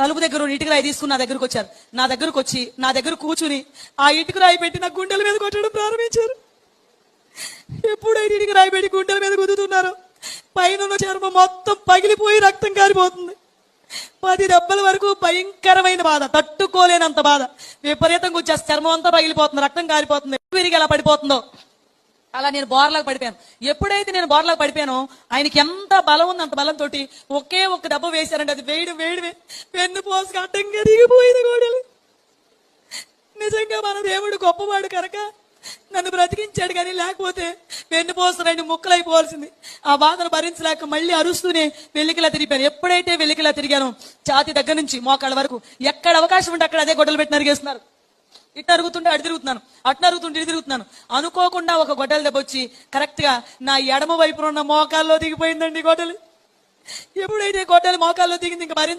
తలుపు దగ్గర ఇటుక రాయి తీసుకుని నా దగ్గరకు వచ్చారు. నా దగ్గరకు వచ్చి నా దగ్గర కూర్చుని ఆ ఇటుక రాయి పెట్టి నా గుండెల మీద కొట్టడం ప్రారంభించారు. ఎప్పుడైతే ఇటుక రాయి పెట్టి గుండెల మీద గుద్దుతున్నారో పైన చర్మం మొత్తం పగిలిపోయి రక్తం కారిపోతుంది. 10 దెబ్బల వరకు భయంకరమైన బాధ, తట్టుకోలేనంత బాధ. విపరీతంగా వచ్చేసి చర్మం అంతా పగిలిపోతుంది, రక్తం కారిపోతుంది. విరిగి ఎలా పడిపోతుందో అలా నేను బోర్లాగా పడిపోయాను. ఎప్పుడైతే నేను బోర్లాగా పడిపోయానో ఆయనకి ఎంత బలం ఉంది, అంత బలంతో ఒకే ఒక్క దెబ్బ వేశారంటే అది వేడి పెన్ను పోసుకు అడ్డంగా దిగిపోయింది గోడలు. నిజంగా మన దేవుడు గొప్పవాడు కనుక నన్ను బ్రతికించాడు, కానీ లేకపోతే వెన్ను పోసు 2 ముక్కలైపోవాల్సింది. ఆ బాధను భరించలేక మళ్ళీ అరుస్తూనే వెల్లికిలా తిరిగిపోయాను. ఎప్పుడైతే వెల్లికిలా తిరిగానో ఛాతి దగ్గర నుంచి మోకాళ్ళ వరకు ఎక్కడ అవకాశం ఉంటే అక్కడ అదే గొడ్డలు పెట్టి నరిగేస్తున్నారు. ఇటు అరుగుతుంటే అటు తిరుగుతున్నాను, అటు అరుగుతుంటే ఇటు తిరుగుతున్నాను. అనుకోకుండా ఒక గొడ్డల దెబ్బ వచ్చి కరెక్ట్ గా నా ఎడమ వైపున ఉన్న మోకాల్లో దిగిపోయిందండి గొడ్డలు. ఎప్పుడైతే గొడ్డలు మోకాల్లో దిగింది ఇంకా భరించ